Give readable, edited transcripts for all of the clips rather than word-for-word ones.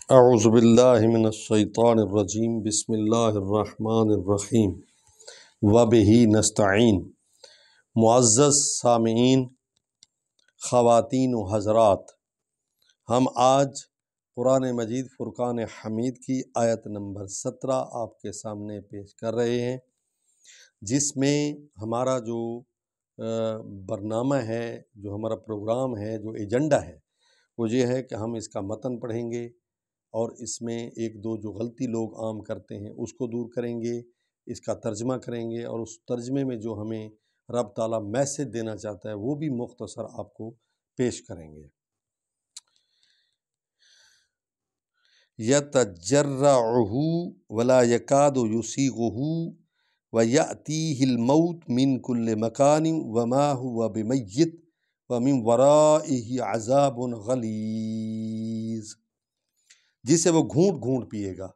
اعوذ باللہ من الشیطان الرجیم بسم اللہ الرحمن الرحیم وبہ نستعین۔ معزز سامعین، خواتین و حضرات، ہم آج قرآن مجید فرقان حمید کی آیت نمبر 17 آپ کے سامنے پیش کر رہے ہیں، جس میں ہمارا جو برنامہ ہے، جو ہمارا پروگرام ہے، جو ایجنڈا ہے، وہ یہ ہے کہ ہم اس کا متن پڑھیں گے اور اس میں ایک دو جو غلطی لوگ عام کرتے ہیں اس کو دور کریں گے، اس کا ترجمہ کریں گے، اور اس ترجمے میں جو ہمیں رب تعالیٰ میسج دینا چاہتا ہے وہ بھی مختصر آپ کو پیش کریں گے۔ یتجرعہ ولا یکاد یسیغہ ویأتیہ الموت من کل مکان وما هو بمیت ومن ورائہ عذاب غلیظ، جسے وہ گھونٹ گھونٹ پیے گا،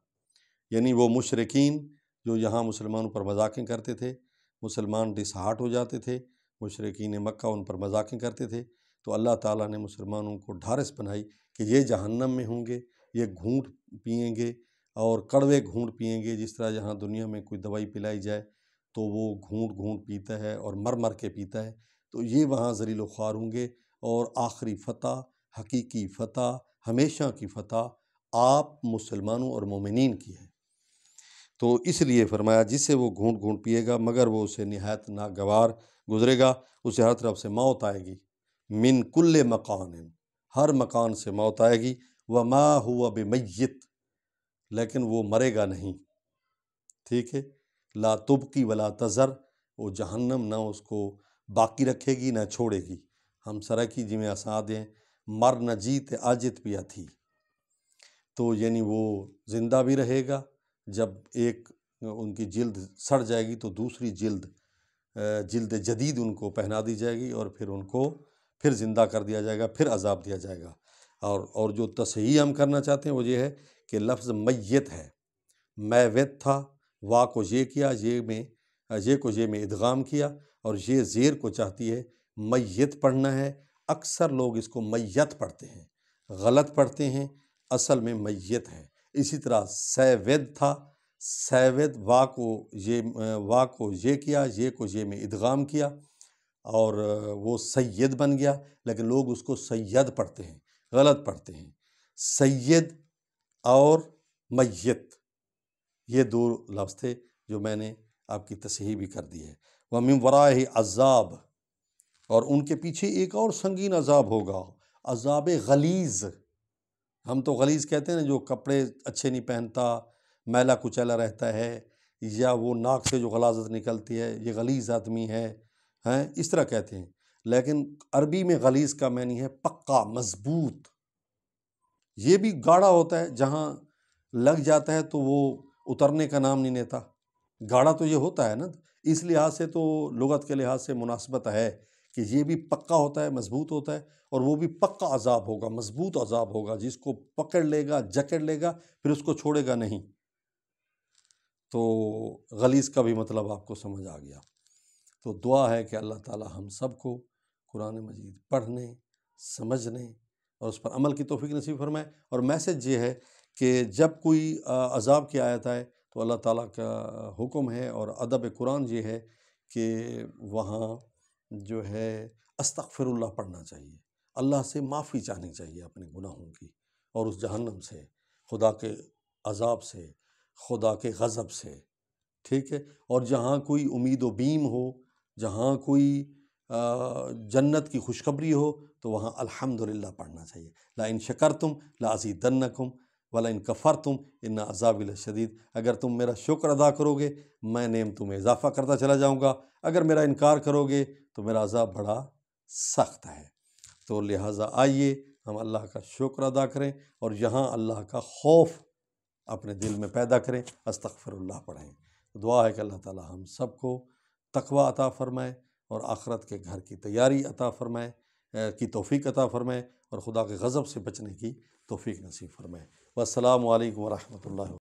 یعنی وہ مشرکین جو یہاں مسلمانوں پر مذاقیں کرتے تھے، مسلمان ڈسہارٹ ہو جاتے تھے، مشرکین مکہ ان پر مذاقیں کرتے تھے، تو اللہ تعالیٰ نے مسلمانوں کو ڈھارس بنائی کہ یہ جہنم میں ہوں گے، یہ گھونٹ پئیں گے اور کڑوے گھونٹ پئیں گے۔ جس طرح یہاں دنیا میں کوئی دوائی پلائی جائے تو وہ گھونٹ گھونٹ پیتا ہے اور مر مر کے پیتا ہے، تو یہ وہاں ذلیل و خوار ہوں گے، اور آخری فتح، حقیقی فتح، ہمیشہ کی فتح آپ مسلمانوں اور مومنین کی ہے۔ تو اس لیے فرمایا جسے وہ گھونٹ گھونٹ پیے گا مگر وہ اسے نہایت ناگوار گزرے گا، اسے ہر طرف سے موت آئے گی، من کل مکان، ہر مکان سے موت آئے گی، وما ہوا بمیت، لیکن وہ مرے گا نہیں، ٹھیک ہے، لا تبقی ولا تذر، وہ جہنم نہ اس کو باقی رکھے گی نہ چھوڑے گی۔ ہم سرکی جی میں اساد ہیں، مر نہ جیت آجت پیا تھی، تو یعنی وہ زندہ بھی رہے گا، جب ایک ان کی جلد سڑ جائے گی تو دوسری جلد جدید ان کو پہنا دی جائے گی، اور پھر ان کو پھر زندہ کر دیا جائے گا، پھر عذاب دیا جائے گا۔ اور جو تصحیح ہم کرنا چاہتے ہیں وہ یہ ہے کہ لفظ میت ہے، میوت تھا، وا کو یہ کیا، یہ کو یہ میں ادغام کیا، اور یہ زیر کو چاہتی ہے میت پڑھنا ہے۔ اکثر لوگ اس کو میت پڑھتے ہیں، غلط پڑھتے ہیں، اصل میں میت ہے۔ اسی طرح سیود تھا، سیود وا کو یہ کیا، یہ کو یہ میں ادغام کیا، اور وہ سید بن گیا، لیکن لوگ اس کو سید پڑھتے ہیں، غلط پڑھتے ہیں۔ سید اور میت یہ دو لفظ تھے جو میں نے آپ کی تصحیح بھی کر دی ہے۔ وَمِن وَرَائِهِ عذاب، اور ان کے پیچھے ایک اور سنگین عذاب ہوگا، عذاب غلیظ۔ ہم تو غلیظ کہتے ہیں نا، جو کپڑے اچھے نہیں پہنتا، میلا کچیلا رہتا ہے، یا وہ ناک سے جو غلاظت نکلتی ہے، یہ غلیظ آدمی ہے، اس طرح کہتے ہیں، لیکن عربی میں غلیظ کا معنی ہے پکا، مضبوط۔ یہ بھی گاڑھا ہوتا ہے، جہاں لگ جاتا ہے تو وہ اترنے کا نام نہیں لیتا، گاڑھا تو یہ ہوتا ہے نا، اس لحاظ سے تو لغت کے لحاظ سے مناسبت ہے کہ یہ بھی پکا ہوتا ہے، مضبوط ہوتا ہے، اور وہ بھی پکا عذاب ہوگا، مضبوط عذاب ہوگا، جس کو پکڑ لے گا، جکڑ لے گا، پھر اس کو چھوڑے گا نہیں۔ تو غلیظ کا بھی مطلب آپ کو سمجھ آ گیا۔ تو دعا ہے کہ اللہ تعالی ہم سب کو قرآن مجید پڑھنے، سمجھنے اور اس پر عمل کی توفیق نصیب فرمائے۔ اور میسج یہ ہے کہ جب کوئی عذاب کی آیت آئے تو اللہ تعالیٰ کا حکم ہے اور ادب قرآن یہ ہے کہ وہاں جو ہے استغفر اللہ پڑھنا چاہیے، اللہ سے معافی چاہنی چاہیے اپنے گناہوں کی، اور اس جہنم سے، خدا کے عذاب سے، خدا کے غضب سے، ٹھیک ہے۔ اور جہاں کوئی امید و بیم ہو، جہاں کوئی جنت کی خوشخبری ہو، تو وہاں الحمدللہ پڑھنا چاہیے۔ لَإِن شَكَرْتُمْ لَأَزِيدَنَّكُمْ وَلَإِن كَفَرْتُمْ إِنَّ عَذَابِي لَشَدِيدٌ، اگر تم میرا شکر ادا کرو گے میں نعمتوں میں اضافہ کرتا چلا جاؤں گا، اگر میرا انکار کرو گے تو میرا عذاب بڑا سخت ہے۔ تو لہٰذا آئیے ہم اللہ کا شکر ادا کریں، اور یہاں اللہ کا خوف اپنے دل میں پیدا کریں، استغفر اللہ پڑھیں۔ دعا ہے کہ اللہ تعالی ہم سب کو تقوی عطا فرمائے، اور آخرت کے گھر کی تیاری عطا فرمائے، کی توفیق عطا فرمائے، اور خدا کے غضب سے بچنے کی توفیق نصیب فرمائے۔ والسلام علیکم ورحمۃ اللہ۔